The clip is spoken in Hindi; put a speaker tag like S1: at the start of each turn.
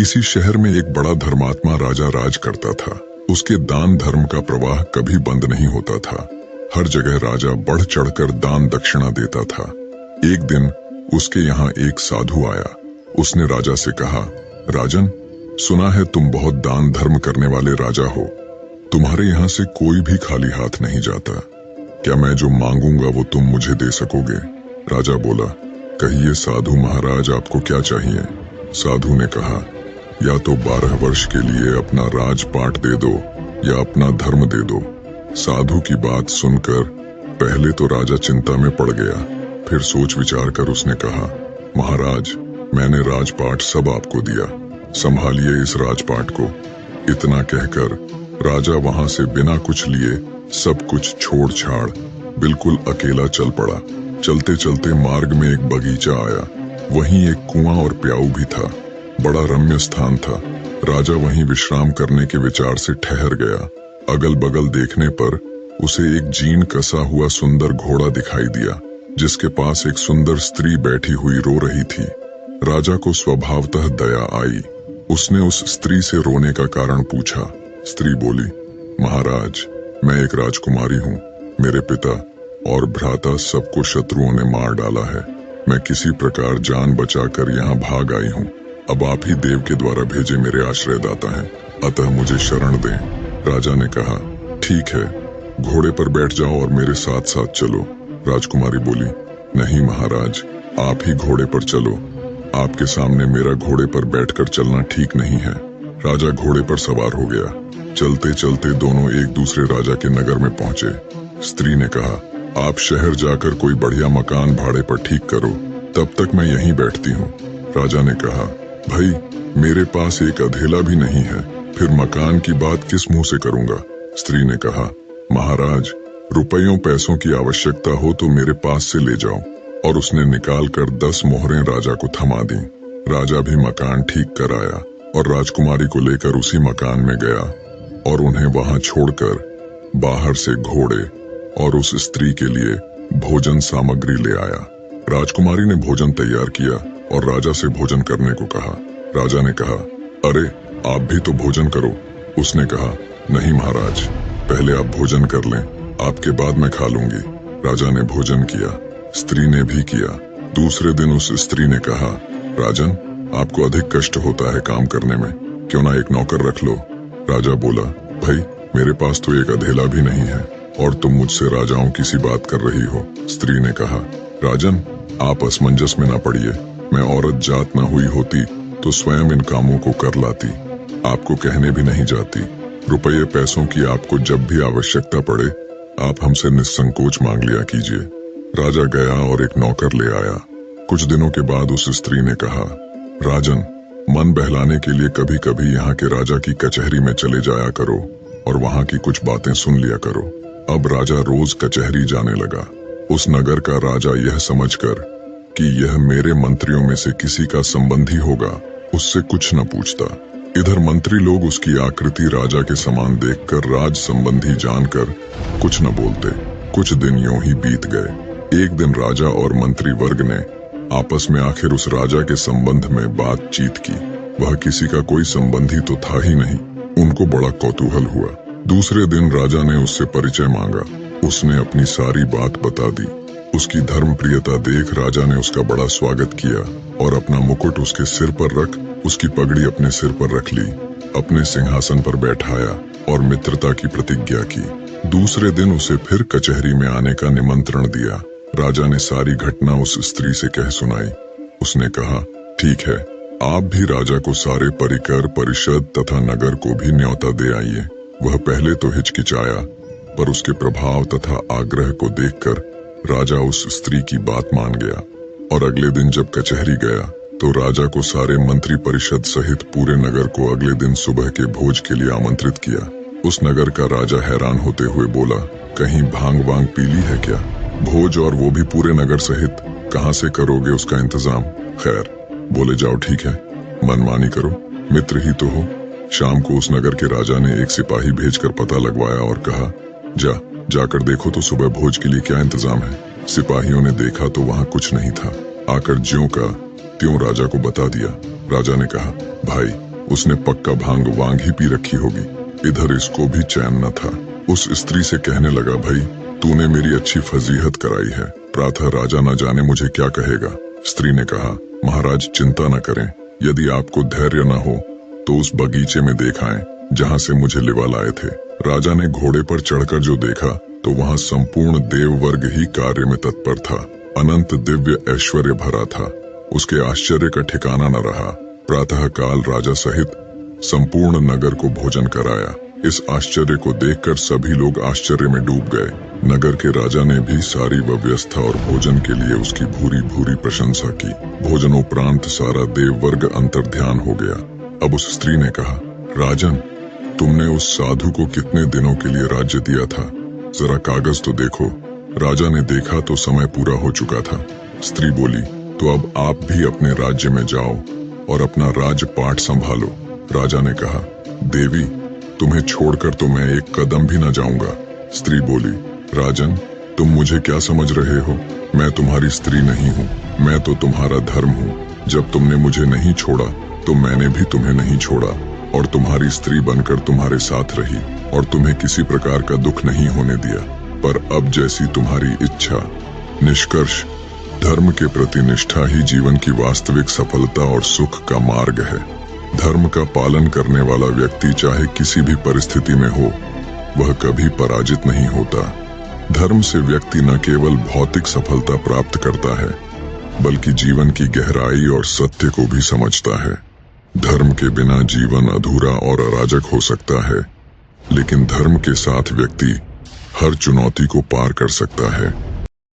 S1: किसी शहर में एक बड़ा धर्मात्मा राजा राज करता था। उसके दान धर्म का प्रवाह कभी बंद नहीं होता था। हर जगह राजा बढ़ चढ़कर दान दक्षिणा देता था। एक दिन उसके यहाँ एक साधु आया। उसने राजा से कहा, राजन, सुना है तुम बहुत दान धर्म करने वाले राजा हो। तुम्हारे यहाँ से कोई भी खाली हाथ नहीं जाता। क्या मैं जो मांगूंगा वो तुम मुझे दे सकोगे? राजा बोला, कहिए साधु महाराज, आपको क्या चाहिए? साधु ने कहा, या तो 12 वर्ष के लिए अपना राजपाट दे दो या अपना धर्म दे दो। साधु की बात सुनकर पहले तो राजा चिंता में पड़ गया, फिर सोच विचार कर उसने कहा, महाराज, मैंने राजपाट सब आपको दिया, संभालिए इस राजपाट को। इतना कहकर राजा वहां से बिना कुछ लिए सब कुछ छोड़ छाड़ बिल्कुल अकेला चल पड़ा। चलते चलते मार्ग में एक बगीचा आया। वहीं एक कुआं और प्याऊ भी था। बड़ा रम्य स्थान था। राजा वहीं विश्राम करने के विचार से ठहर गया। अगल बगल देखने पर उसे एक जीर्ण कसा हुआ सुंदर घोड़ा दिखाई दिया, जिसके पास एक सुंदर स्त्री बैठी हुई रो रही थी। राजा को स्वभावतः दया आई। उसने उस स्त्री से रोने का कारण पूछा। स्त्री बोली, महाराज, मैं एक राजकुमारी हूँ। मेरे पिता और भ्राता सबको शत्रुओं ने मार डाला है। मैं किसी प्रकार जान बचाकर यहाँ भाग आई हूँ। अब आप ही देव के द्वारा भेजे मेरे आश्रयदाता हैं, अतः मुझे शरण दें। राजा ने कहा, ठीक है, घोड़े पर बैठ जाओ और मेरे साथ साथ चलो। राजकुमारी बोली, नहीं महाराज, आप ही घोड़े पर चलो। आपके सामने मेरा घोड़े पर बैठकर चलना ठीक नहीं है। राजा घोड़े पर सवार हो गया। चलते चलते दोनों एक दूसरे राजा के नगर में पहुंचे। स्त्री ने कहा, आप शहर जाकर कोई बढ़िया मकान भाड़े पर ठीक करो, तब तक मैं यहीं बैठती हूँ। राजा ने कहा, भाई, मेरे पास एक अधेला भी नहीं है, फिर मकान की बात किस मुंह से करूंगा? स्त्री ने कहा, महाराज, रुपयों पैसों की आवश्यकता हो तो मेरे पास से ले जाओ। और उसने निकालकर 10 मोहरें राजा को थमा दी। राजा भी मकान ठीक कर आया और राजकुमारी को लेकर उसी मकान में गया और उन्हें वहां छोड़कर बाहर से घोड़े और उस स्त्री के लिए भोजन सामग्री ले आया। राजकुमारी ने भोजन तैयार किया और राजा से भोजन करने को कहा। राजा ने कहा, अरे, आप भी तो भोजन करो। उसने कहा, नहीं महाराज, पहले आप भोजन कर लें, आपके बाद मैं खा लूंगी। राजा ने भोजन किया, स्त्री ने भी किया। दूसरे दिन उस स्त्री ने कहा, राजन, आपको अधिक कष्ट होता है काम करने में, क्यों ना एक नौकर रख लो? राजा बोला, भाई, मेरे पास तो एक अधेला भी नहीं है और तुम मुझसे राजाओं की सी बात कर रही हो। स्त्री ने कहा, राजन, आप असमंजस में ना पड़िए। मैं औरत जात न हुई होती तो स्वयं इन कामों को कर लाती। आपको कहने भी नहीं जाती। रुपये पैसों की आपको जब भी आवश्यकता पड़े, आप हमसे निसंकोच मांग लिया कीजिए। राजा गया और एक नौकर ले आया। कुछ दिनों के बाद उस स्त्री ने कहा, राजन, मन बहलाने के लिए कभी कभी यहाँ के राजा की कचहरी में चले जाया करो और वहाँ की कुछ बातें सुन लिया करो। अब राजा रोज कचहरी जाने लगा। उस नगर का राजा यह समझकर कि यह मेरे मंत्रियों में से किसी का संबंधी होगा, उससे कुछ न पूछता। इधर मंत्री लोग उसकी आकृति राजा के समान देखकर राज संबंधी जानकर कुछ न बोलते। कुछ दिन यूं ही बीत गए। एक दिन राजा और मंत्री वर्ग ने आपस में आखिर उस राजा के संबंध में बातचीत की। वह किसी का कोई संबंधी तो था ही नहीं। उनको बड़ा कौतूहल हुआ। दूसरे दिन राजा ने उससे परिचय मांगा। उसने अपनी सारी बात बता दी। उसकी धर्म प्रियता देख राजा ने उसका बड़ा स्वागत किया और अपना मुकुट उसके सिर पर रख उसकी पगड़ी अपने सिर पर रख ली, अपने सिंहासन पर बैठाया और मित्रता की प्रतिज्ञा की। दूसरे दिन उसे फिर कचहरी में आने का निमंत्रण दिया। राजा ने सारी घटना उस स्त्री से कह सुनाई। उसने कहा, ठीक है, आप भी राजा को सारे परिकर परिषद तथा नगर को भी न्योता दे आइए। वह पहले तो हिचकिचाया, पर उसके प्रभाव तथा आग्रह को देखकर राजा उस स्त्री की बात मान गया और अगले दिन जब कचहरी गया तो राजा को सारे मंत्री परिषद सहित पूरे नगर को अगले दिन सुबह के भोज के लिए आमंत्रित किया। उस नगर का राजा हैरान होते हुए बोला, कहीं भांग वांग पीली है क्या? भोज और वो भी पूरे नगर सहित, कहाँ से करोगे उसका इंतजाम? खैर, बोले जाओ ठीक है, मनमानी करो, मित्र ही तो हो। शाम को उस नगर के राजा ने एक सिपाही भेजकर पता लगवाया और कहा, जाकर देखो तो सुबह भोज के लिए क्या इंतजाम है। सिपाहियों ने देखा तो वहाँ कुछ नहीं था। आकर ज्यों का त्यों राजा को बता दिया। राजा ने कहा, भाई, उसने पक्का भांग वांग ही पी रखी होगी। इधर इसको भी चैन न था। उस स्त्री से कहने लगा, भाई तूने मेरी अच्छी फजीहत कराई है, प्रातः राजा न जाने मुझे क्या कहेगा। स्त्री ने कहा, महाराज चिंता न करें, यदि आपको धैर्य न हो तो उस बगीचे में देख आएं जहाँ से मुझे लिवा लाए थे। राजा ने घोड़े पर चढ़कर जो देखा तो वहाँ संपूर्ण देव वर्ग ही कार्य में तत्पर था। अनंत दिव्य ऐश्वर्य भरा था। उसके आश्चर्य का ठिकाना न रहा। प्रातः काल राजा सहित संपूर्ण नगर को भोजन कराया। इस आश्चर्य को देखकर सभी लोग आश्चर्य में डूब गए। नगर के राजा ने भी सारी व्यवस्था और भोजन के लिए उसकी भूरी भूरी प्रशंसा की। भोजनोपरांत सारा देव वर्ग अंतर्ध्यान हो गया। अब उस स्त्री ने कहा, राजन, तुमने उस साधु को कितने दिनों के लिए राज्य दिया था? जरा कागज तो देखो। राजा ने देखा तो समय पूरा हो चुका था। स्त्री बोली, तो अब आप भी अपने राज्य में जाओ और अपना राजपाट संभालो। राजा ने कहा, देवी, तुम्हें छोड़कर तो मैं एक कदम भी न जाऊंगा। स्त्री बोली, राजन, तुम मुझे क्या समझ रहे हो? मैं तुम्हारी स्त्री नहीं हूँ, मैं तो तुम्हारा धर्म हूँ। जब तुमने मुझे नहीं छोड़ा तो मैंने भी तुम्हें नहीं छोड़ा और तुम्हारी स्त्री बनकर तुम्हारे साथ रही और तुम्हें किसी प्रकार का दुख नहीं होने दिया। पर अब जैसी तुम्हारी इच्छा। निष्कर्ष, धर्म के प्रति निष्ठा ही जीवन की वास्तविक सफलता और सुख का मार्ग है। धर्म का पालन करने वाला व्यक्ति चाहे किसी भी परिस्थिति में हो, वह कभी पराजित नहीं होता। धर्म से व्यक्ति न केवल भौतिक सफलता प्राप्त करता है, बल्कि जीवन की गहराई और सत्य को भी समझता है। धर्म के बिना जीवन अधूरा और अराजक हो सकता है, लेकिन धर्म के साथ व्यक्ति हर चुनौती को पार कर सकता है।